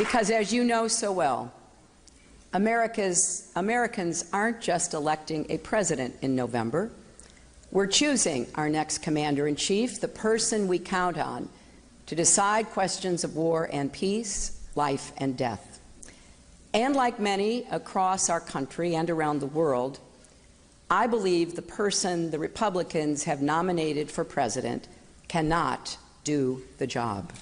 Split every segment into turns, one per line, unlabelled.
Because as you know so well, Americans aren't just electing a president in November. We're choosing our next commander-in-chief, the person we count on to decide questions of war and peace, life and death. And like many across our country and around the world, I believe the person the Republicans have nominated for president cannot do the job.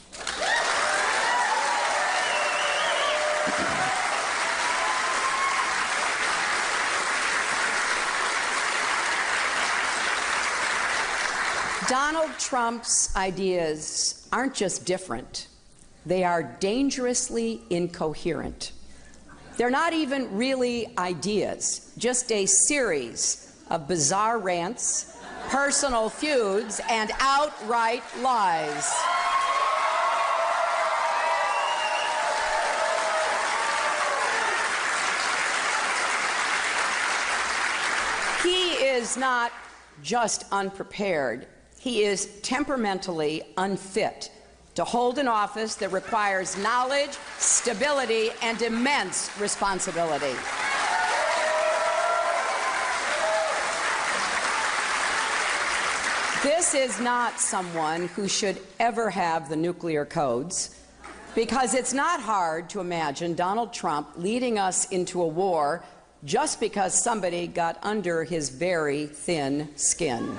Donald Trump's ideas aren't just different, they are dangerously incoherent. They're not even really ideas, just a series of bizarre rants, personal feuds, and outright lies. He is not just unprepared. He is temperamentally unfit to hold an office that requires knowledge, stability, and immense responsibility. This is not someone who should ever have the nuclear codes, because it's not hard to imagine Donald Trump leading us into a war just because somebody got under his very thin skin.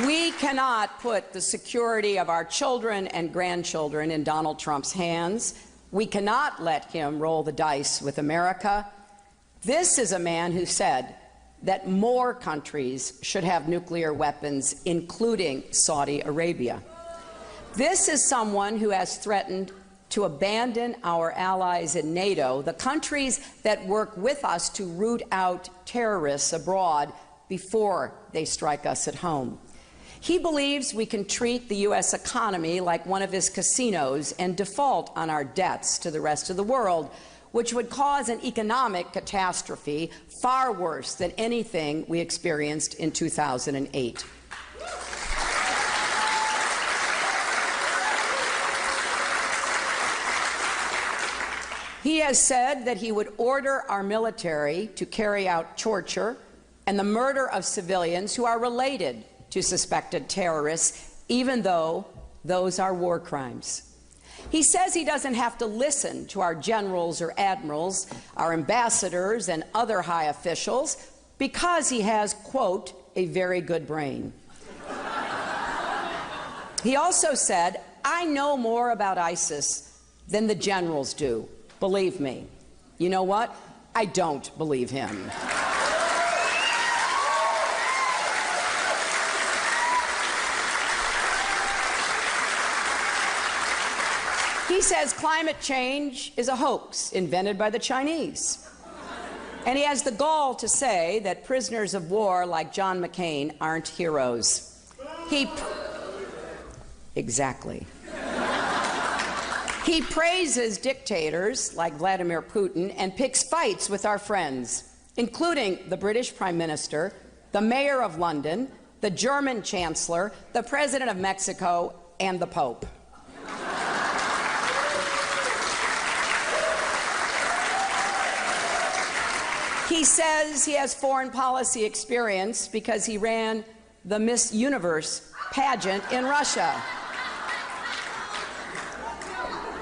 We cannot put the security of our children and grandchildren in Donald Trump's hands. We cannot let him roll the dice with America. This is a man who said that more countries should have nuclear weapons, including Saudi Arabia. This is someone who has threatened to abandon our allies in NATO, the countries that work with us to root out terrorists abroad before they strike us at home. He believes we can treat the U.S. economy like one of his casinos and default on our debts to the rest of the world, which would cause an economic catastrophe far worse than anything we experienced in 2008. He has said that he would order our military to carry out torture and the murder of civilians who are related to suspected terrorists, even though those are war crimes. He says he doesn't have to listen to our generals or admirals, our ambassadors and other high officials, because he has, quote, a very good brain. He also said, I know more about ISIS than the generals do. Believe me. You know what? I don't believe him. He says climate change is a hoax invented by the Chinese. And he has the gall to say that prisoners of war like John McCain aren't heroes. Exactly. He praises dictators like Vladimir Putin and picks fights with our friends, including the British Prime Minister, the Mayor of London, the German Chancellor, the President of Mexico, and the Pope. He says he has foreign policy experience because he ran the Miss Universe pageant in Russia.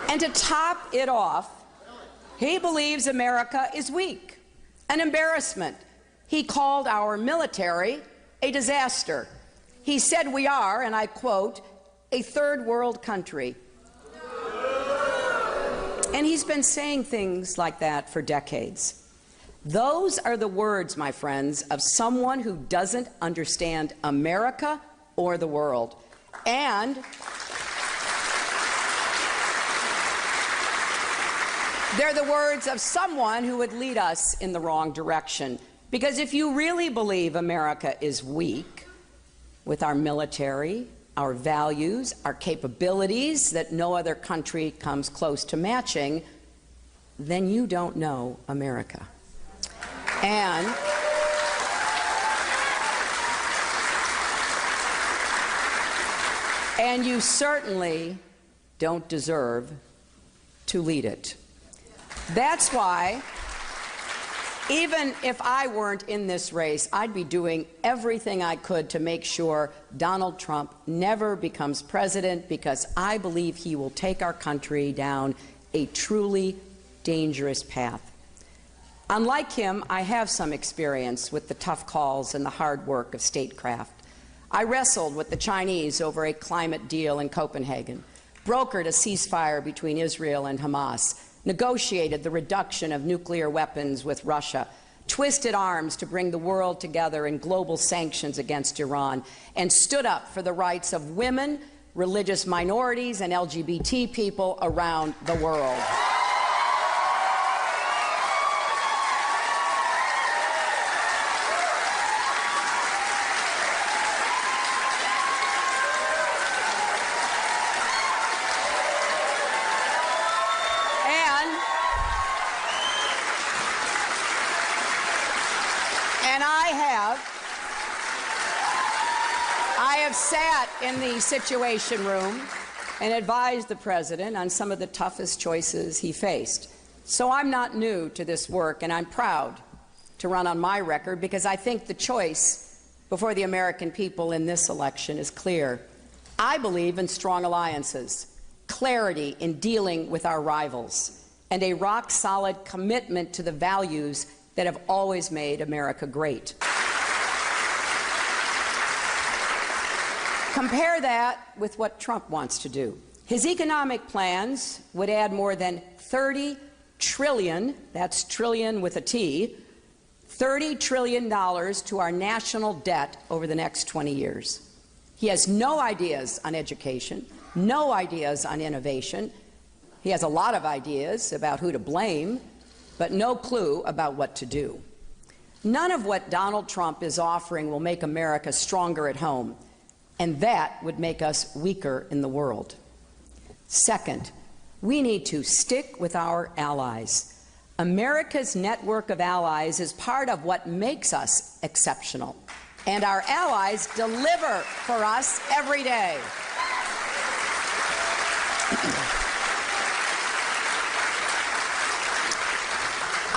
And to top it off, he believes America is weak, an embarrassment. He called our military a disaster. He said we are, and I quote, a third world country. And he's been saying things like that for decades. Those are the words, my friends, of someone who doesn't understand America or the world. And they're the words of someone who would lead us in the wrong direction. Because if you really believe America is weak, with our military, our values, our capabilities that no other country comes close to matching, then you don't know America. And And you certainly don't deserve to lead it. That's why, even if I weren't in this race, I'd be doing everything I could to make sure Donald Trump never becomes president, because I believe he will take our country down a truly dangerous path. Unlike him, I have some experience with the tough calls and the hard work of statecraft. I wrestled with the Chinese over a climate deal in Copenhagen, brokered a ceasefire between Israel and Hamas, negotiated the reduction of nuclear weapons with Russia, twisted arms to bring the world together in global sanctions against Iran, and stood up for the rights of women, religious minorities, and LGBT people around the world. And I have sat in the Situation Room and advised the President on some of the toughest choices he faced. So I'm not new to this work, and I'm proud to run on my record, because I think the choice before the American people in this election is clear. I believe in strong alliances, clarity in dealing with our rivals, and a rock-solid commitment to the values that have always made America great. Compare that with what Trump wants to do. His economic plans would add more than $30 trillion, that's trillion with a T, $30 trillion to our national debt over the next 20 years. He has no ideas on education, no ideas on innovation. He has a lot of ideas about who to blame, but no clue about what to do. None of what Donald Trump is offering will make America stronger at home, and that would make us weaker in the world. Second, we need to stick with our allies. America's network of allies is part of what makes us exceptional, and our allies deliver for us every day.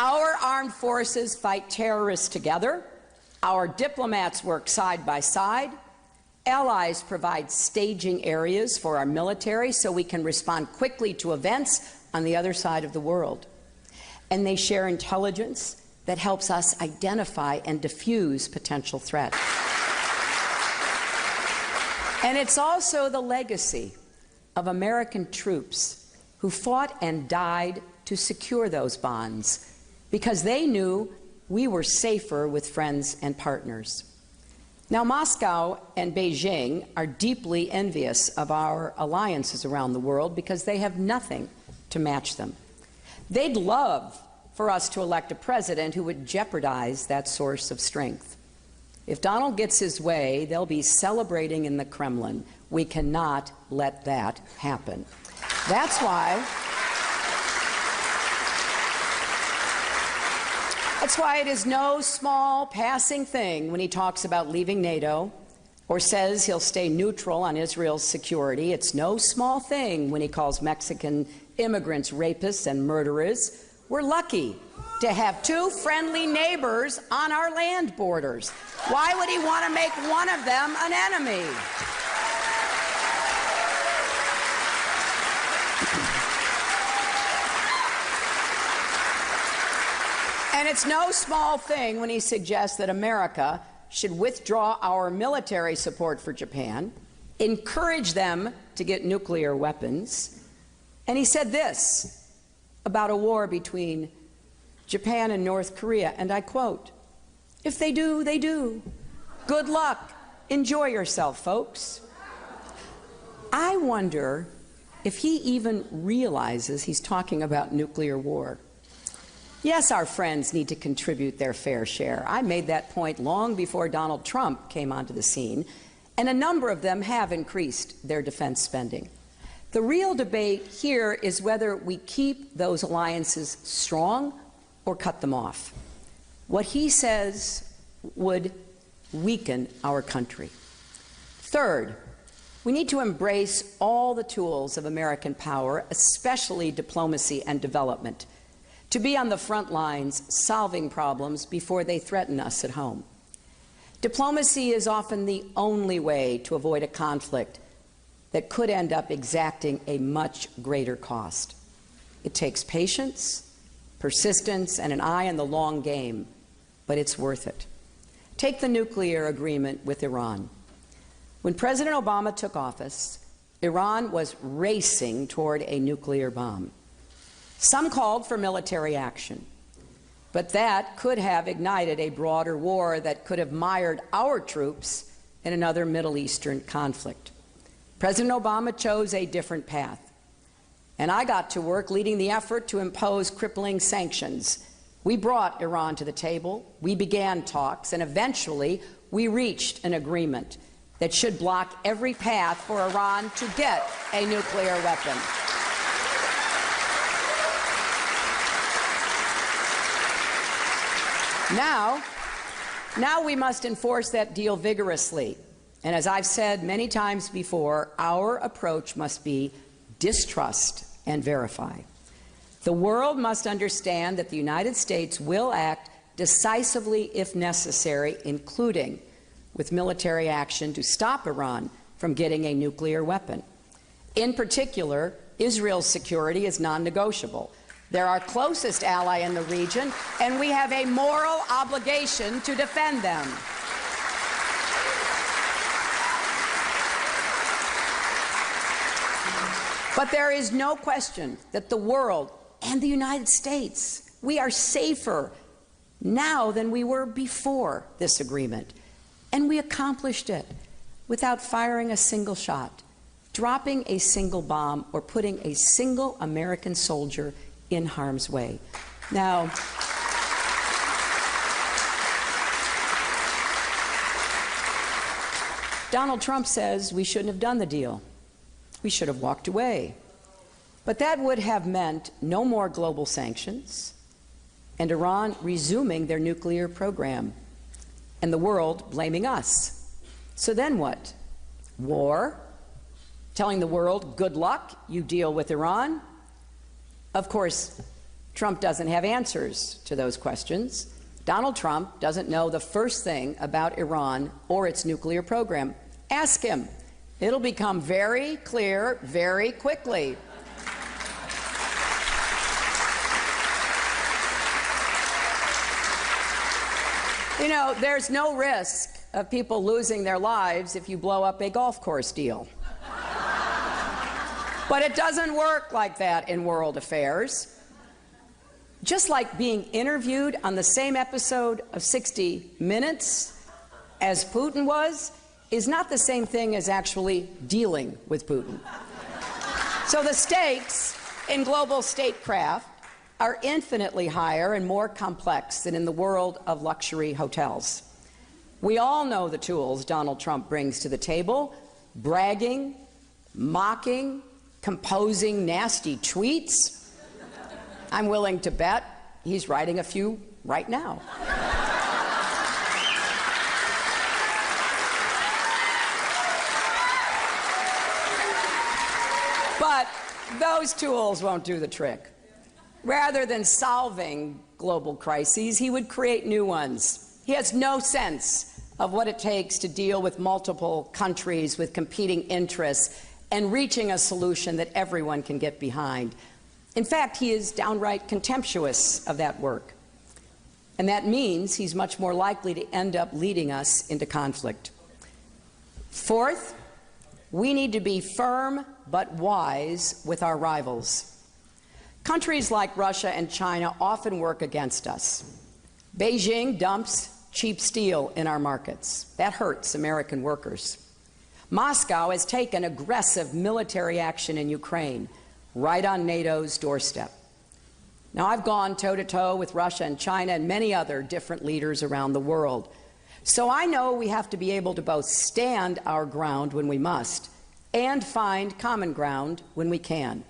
Our armed forces fight terrorists together. Our diplomats work side by side. Allies provide staging areas for our military so we can respond quickly to events on the other side of the world. And they share intelligence that helps us identify and defuse potential threats. And it's also the legacy of American troops who fought and died to secure those bonds, because they knew we were safer with friends and partners. Now, Moscow and Beijing are deeply envious of our alliances around the world because they have nothing to match them. They'd love for us to elect a president who would jeopardize that source of strength. If Donald gets his way, they'll be celebrating in the Kremlin. We cannot let that happen. That's why it is no small passing thing when he talks about leaving NATO or says he'll stay neutral on Israel's security. It's no small thing when he calls Mexican immigrants rapists and murderers. We're lucky to have two friendly neighbors on our land borders. Why would he want to make one of them an enemy? And it's no small thing when he suggests that America should withdraw our military support for Japan, encourage them to get nuclear weapons. And he said this about a war between Japan and North Korea, and I quote, "If they do, they do. Good luck. Enjoy yourself, folks." I wonder if he even realizes he's talking about nuclear war. Yes, our friends need to contribute their fair share. I made that point long before Donald Trump came onto the scene, and a number of them have increased their defense spending. The real debate here is whether we keep those alliances strong or cut them off. What he says would weaken our country. Third, We need to embrace all the tools of American power, especially diplomacy and development, to be on the front lines solving problems before they threaten us at home. Diplomacy is often the only way to avoid a conflict that could end up exacting a much greater cost. It takes patience, persistence, and an eye on the long game, but it's worth it. Take the nuclear agreement with Iran. When President Obama took office, Iran was racing toward a nuclear bomb. Some called for military action, but that could have ignited a broader war that could have mired our troops in another Middle Eastern conflict. President Obama chose a different path, and I got to work leading the effort to impose crippling sanctions. We brought Iran to the table, we began talks, and eventually we reached an agreement that should block every path for Iran to get a nuclear weapon. Now we must enforce that deal vigorously. And as I've said many times before, our approach must be distrust and verify. The world must understand that the United States will act decisively if necessary, including with military action to stop Iran from getting a nuclear weapon. In particular, Israel's security is non-negotiable. They're our closest ally in the region, and we have a moral obligation to defend them. But there is no question that the world and the United States, we are safer now than we were before this agreement. And we accomplished it without firing a single shot, dropping a single bomb, or putting a single American soldier in harm's way. Now, Donald Trump says we shouldn't have done the deal. We should have walked away. But that would have meant no more global sanctions and Iran resuming their nuclear program and the world blaming us. So then what? War? Telling the world, good luck, you deal with Iran? Of course, Trump doesn't have answers to those questions. Donald Trump doesn't know the first thing about Iran or its nuclear program. Ask him. It'll become very clear very quickly. You know, there's no risk of people losing their lives if you blow up a golf course deal. But it doesn't work like that in world affairs. Just like being interviewed on the same episode of 60 Minutes as Putin was, is not the same thing as actually dealing with Putin. So the stakes in global statecraft are infinitely higher and more complex than in the world of luxury hotels. We all know the tools Donald Trump brings to the table: bragging, mocking, composing nasty tweets. I'm willing to bet he's writing a few right now. But those tools won't do the trick. Rather than solving global crises, he would create new ones. He has no sense of what it takes to deal with multiple countries with competing interests and reaching a solution that everyone can get behind. In fact, he is downright contemptuous of that work. And that means he's much more likely to end up leading us into conflict. Fourth, we need to be firm but wise with our rivals. Countries like Russia and China often work against us. Beijing dumps cheap steel in our markets. That hurts American workers. Moscow has taken aggressive military action in Ukraine, right on NATO's doorstep. Now, I've gone toe-to-toe with Russia and China and many other different leaders around the world. So I know we have to be able to both stand our ground when we must and find common ground when we can.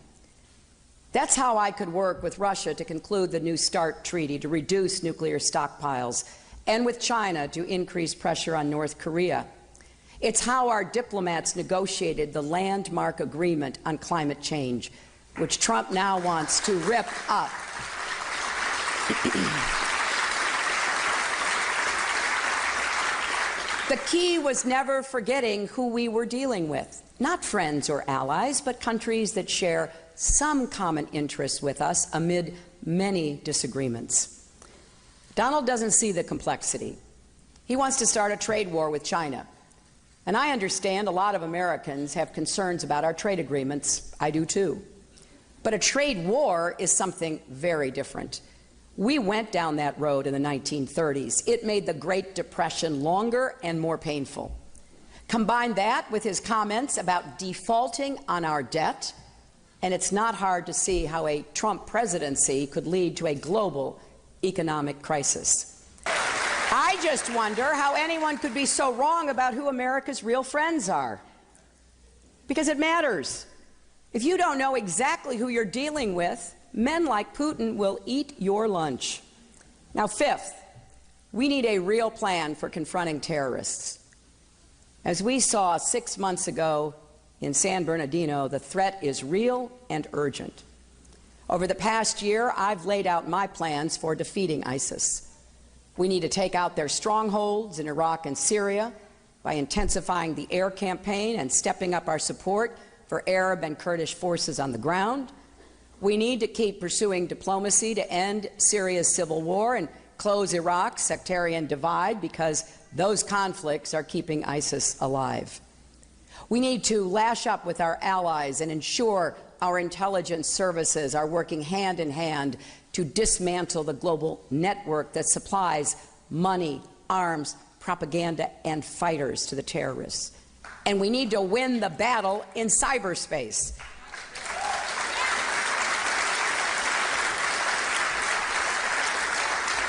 That's how I could work with Russia to conclude the New START treaty to reduce nuclear stockpiles, and with China to increase pressure on North Korea. It's how our diplomats negotiated the landmark agreement on climate change, which Trump now wants to rip up. The key was never forgetting who we were dealing with. Not friends or allies, but countries that share some common interests with us amid many disagreements. Donald doesn't see the complexity. He wants to start a trade war with China. And I understand a lot of Americans have concerns about our trade agreements. I do too. But a trade war is something very different. We went down that road in the 1930s. It made the Great Depression longer and more painful. Combine that with his comments about defaulting on our debt, and it's not hard to see how a Trump presidency could lead to a global economic crisis. I just wonder how anyone could be so wrong about who America's real friends are. Because it matters. If you don't know exactly who you're dealing with, men like Putin will eat your lunch. Now, fifth, we need a real plan for confronting terrorists. As we saw 6 months ago in San Bernardino, the threat is real and urgent. Over the past year, I've laid out my plans for defeating ISIS. We need to take out their strongholds in Iraq and Syria by intensifying the air campaign and stepping up our support for Arab and Kurdish forces on the ground. We need to keep pursuing diplomacy to end Syria's civil war and close Iraq's sectarian divide, because those conflicts are keeping ISIS alive. We need to lash up with our allies and ensure our intelligence services are working hand in hand to dismantle the global network that supplies money, arms, propaganda, and fighters to the terrorists. And we need to win the battle in cyberspace.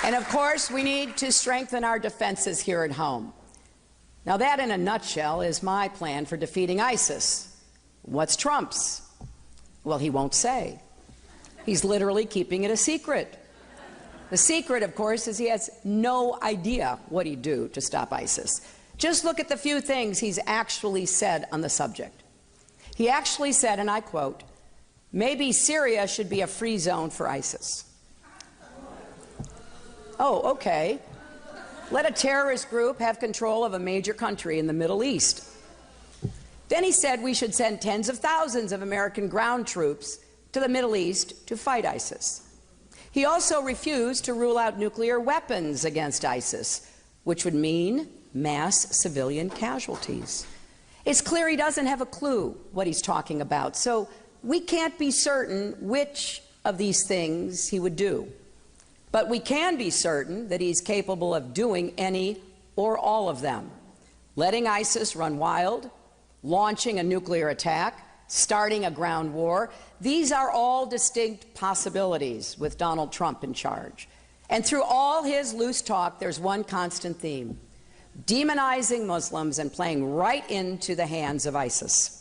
And of course, we need to strengthen our defenses here at home. Now, that in a nutshell is my plan for defeating ISIS. What's Trump's? Well, he won't say. He's literally keeping it a secret. The secret, of course, is he has no idea what he'd do to stop ISIS. Just look at the few things he's actually said on the subject. He actually said, and I quote, "Maybe Syria should be a free zone for ISIS." Oh, okay. Let a terrorist group have control of a major country in the Middle East. Then he said we should send tens of thousands of American ground troops to the Middle East to fight ISIS. He also refused to rule out nuclear weapons against ISIS, which would mean mass civilian casualties. It's clear he doesn't have a clue what he's talking about, so we can't be certain which of these things he would do. But we can be certain that he's capable of doing any or all of them: letting ISIS run wild, launching a nuclear attack, starting a ground war. These are all distinct possibilities with Donald Trump in charge. And through all his loose talk, there's one constant theme: demonizing Muslims and playing right into the hands of ISIS.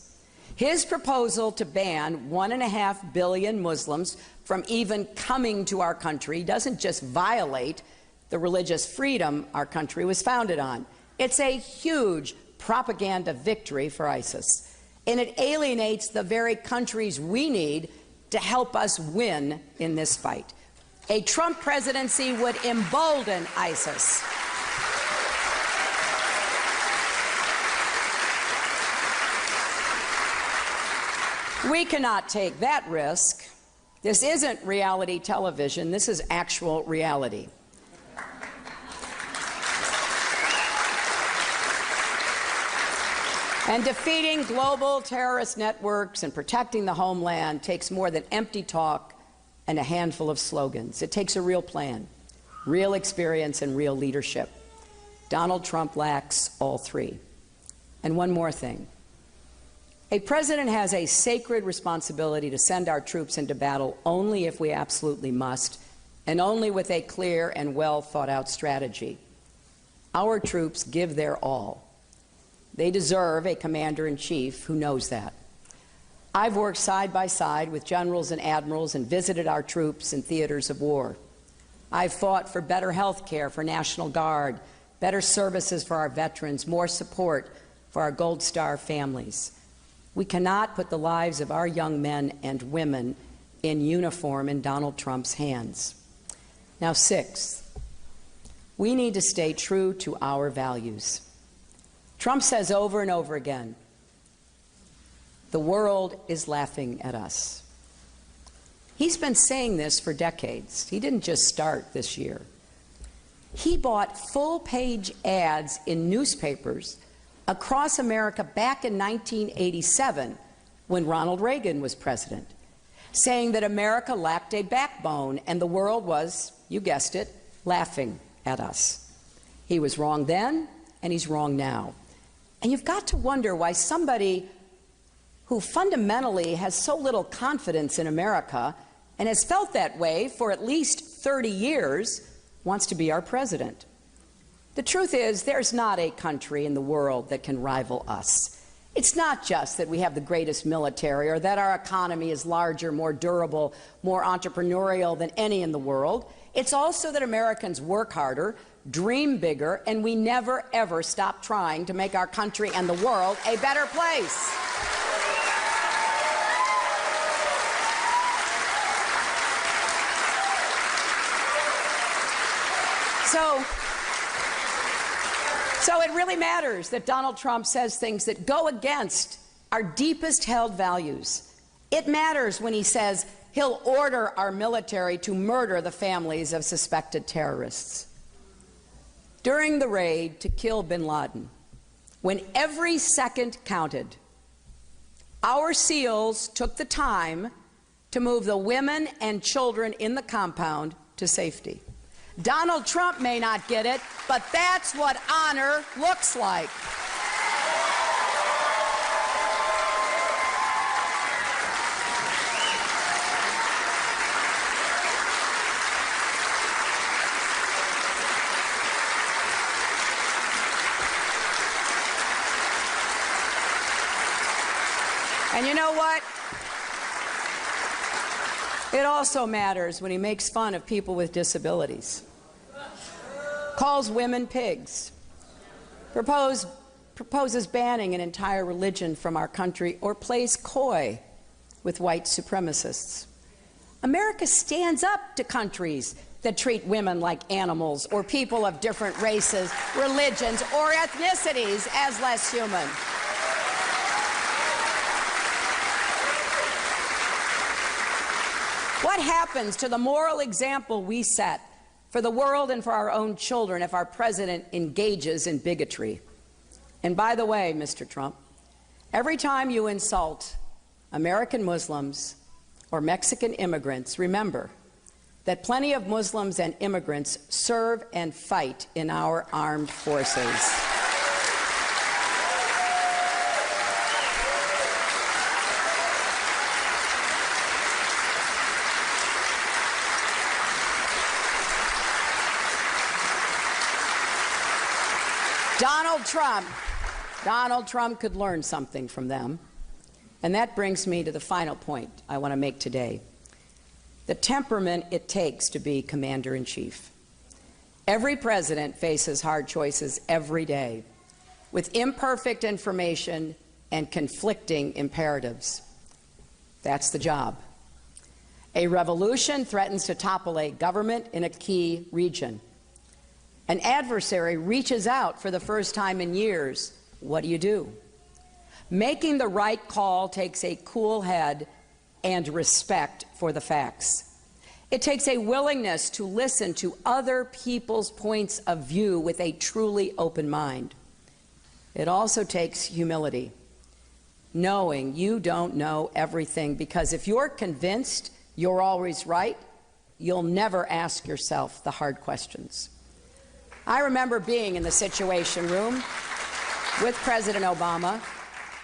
His proposal to ban 1.5 billion Muslims from even coming to our country doesn't just violate the religious freedom our country was founded on. It's a huge propaganda victory for ISIS. And it alienates the very countries we need to help us win in this fight. A Trump presidency would embolden ISIS. We cannot take that risk. This isn't reality television. This is actual reality. And defeating global terrorist networks and protecting the homeland takes more than empty talk and a handful of slogans. It takes a real plan, real experience, and real leadership. Donald Trump lacks all three. And one more thing. A president has a sacred responsibility to send our troops into battle only if we absolutely must, and only with a clear and well thought out strategy. Our troops give their all. They deserve a commander-in-chief who knows that. I've worked side by side with generals and admirals and visited our troops in theaters of war. I've fought for better health care for National Guard, better services for our veterans, more support for our Gold Star families. We cannot put the lives of our young men and women in uniform in Donald Trump's hands. Now, sixth, we need to stay true to our values. Trump says over and over again, the world is laughing at us. He's been saying this for decades. He didn't just start this year. He bought full-page ads in newspapers across America back in 1987 when Ronald Reagan was president, saying that America lacked a backbone and the world was, you guessed it, laughing at us. He was wrong then, and he's wrong now. And you've got to wonder why somebody who fundamentally has so little confidence in America and has felt that way for at least 30 years wants to be our president. The truth is, there's not a country in the world that can rival us. It's not just that we have the greatest military or that our economy is larger, more durable, more entrepreneurial than any in the world. It's also that Americans work harder, dream bigger, and we never, ever stop trying to make our country and the world a better place. So it really matters that Donald Trump says things that go against our deepest held values. It matters when he says he'll order our military to murder the families of suspected terrorists. During the raid to kill bin Laden, when every second counted, our SEALs took the time to move the women and children in the compound to safety. Donald Trump may not get it, but that's what honor looks like. And you know what? It also matters when he makes fun of people with disabilities, calls women pigs, proposes banning an entire religion from our country, or plays coy with white supremacists. America stands up to countries that treat women like animals or people of different races, religions, or ethnicities as less human. What happens to the moral example we set for the world and for our own children if our president engages in bigotry? And by the way, Mr. Trump, every time you insult American Muslims or Mexican immigrants, remember that plenty of Muslims and immigrants serve and fight in our armed forces. Donald Trump could learn something from them. And that brings me to the final point I want to make today. The temperament it takes to be commander-in-chief. Every president faces hard choices every day, with imperfect information and conflicting imperatives. That's the job. A revolution threatens to topple a government in a key region. An adversary reaches out for the first time in years. What do? Making the right call takes a cool head and respect for the facts. It takes a willingness to listen to other people's points of view with a truly open mind. It also takes humility, knowing you don't know everything, because if you're convinced you're always right, you'll never ask yourself the hard questions. I remember being in the Situation Room with President Obama,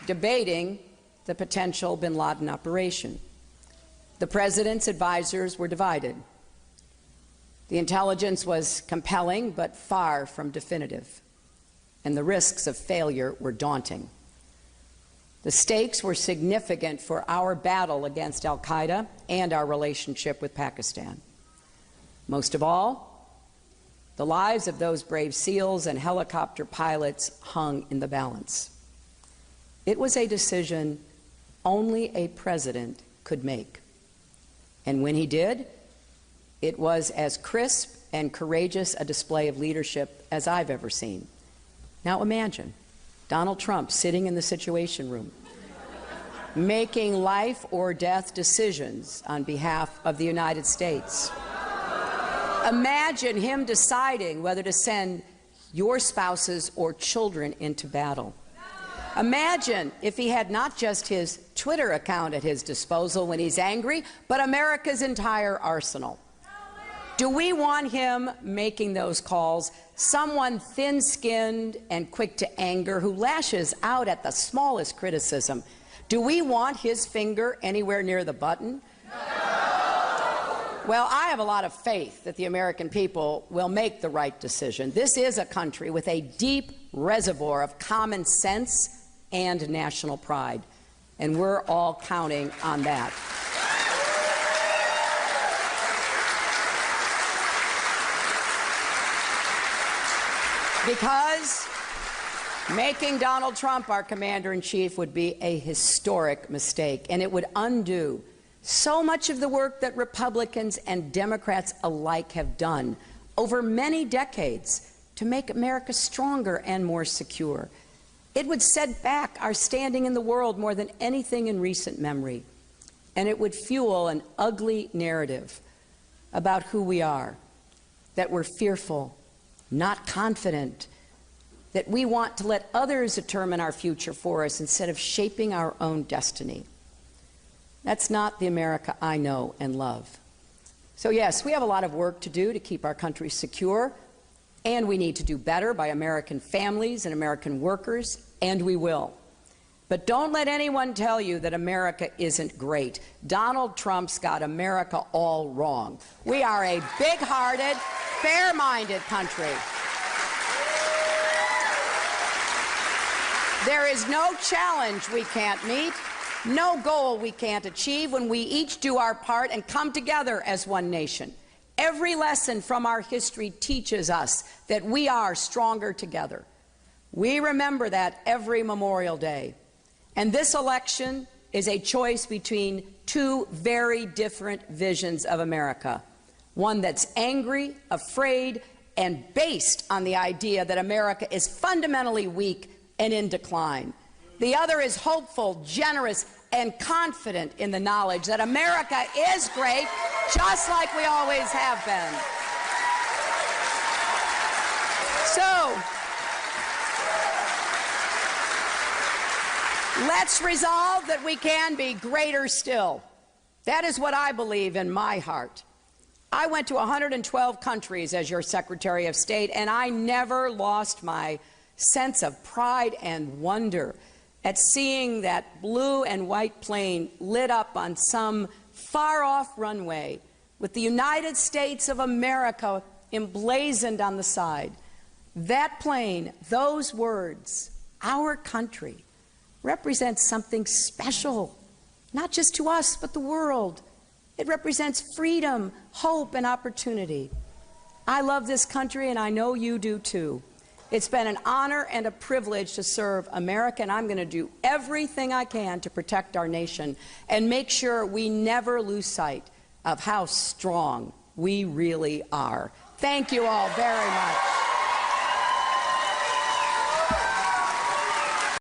debating the potential bin Laden operation. The president's advisors were divided. The intelligence was compelling, but far from definitive, and the risks of failure were daunting. The stakes were significant for our battle against al-Qaeda and our relationship with Pakistan. Most of all, the lives of those brave SEALs and helicopter pilots hung in the balance. It was a decision only a president could make. And when he did, it was as crisp and courageous a display of leadership as I've ever seen. Now imagine Donald Trump sitting in the Situation Room, making life or death decisions on behalf of the United States. Imagine him deciding whether to send your spouses or children into battle. Imagine if he had not just his Twitter account at his disposal when he's angry, but America's entire arsenal. Do we want him making those calls? Someone thin-skinned and quick to anger who lashes out at the smallest criticism. Do we want his finger anywhere near the button? Well, I have a lot of faith that the American people will make the right decision. This is a country with a deep reservoir of common sense and national pride, and we're all counting on that. Because making Donald Trump our commander-in-chief would be a historic mistake, and it would undo so much of the work that Republicans and Democrats alike have done over many decades to make America stronger and more secure. It would set back our standing in the world more than anything in recent memory, and it would fuel an ugly narrative about who we are, that we're fearful, not confident, that we want to let others determine our future for us instead of shaping our own destiny. That's not the America I know and love. So yes, we have a lot of work to do to keep our country secure, and we need to do better by American families and American workers, and we will. But don't let anyone tell you that America isn't great. Donald Trump's got America all wrong. We are a big-hearted, fair-minded country. There is no challenge we can't meet, no goal we can't achieve when we each do our part and come together as one nation. Every lesson from our history teaches us that we are stronger together. We remember that every Memorial Day. And this election is a choice between two very different visions of America. One that's angry, afraid, and based on the idea that America is fundamentally weak and in decline. The other is hopeful, generous, and confident in the knowledge that America is great, just like we always have been. So, let's resolve that we can be greater still. That is what I believe in my heart. I went to 112 countries as your Secretary of State, and I never lost my sense of pride and wonder at seeing that blue and white plane lit up on some far-off runway with the United States of America emblazoned on the side. That plane, those words, our country, represents something special, not just to us, but the world. It represents freedom, hope, and opportunity. I love this country, and I know you do too. It's been an honor and a privilege to serve America, and I'm going to do everything I can to protect our nation and make sure we never lose sight of how strong we really are. Thank you all very much.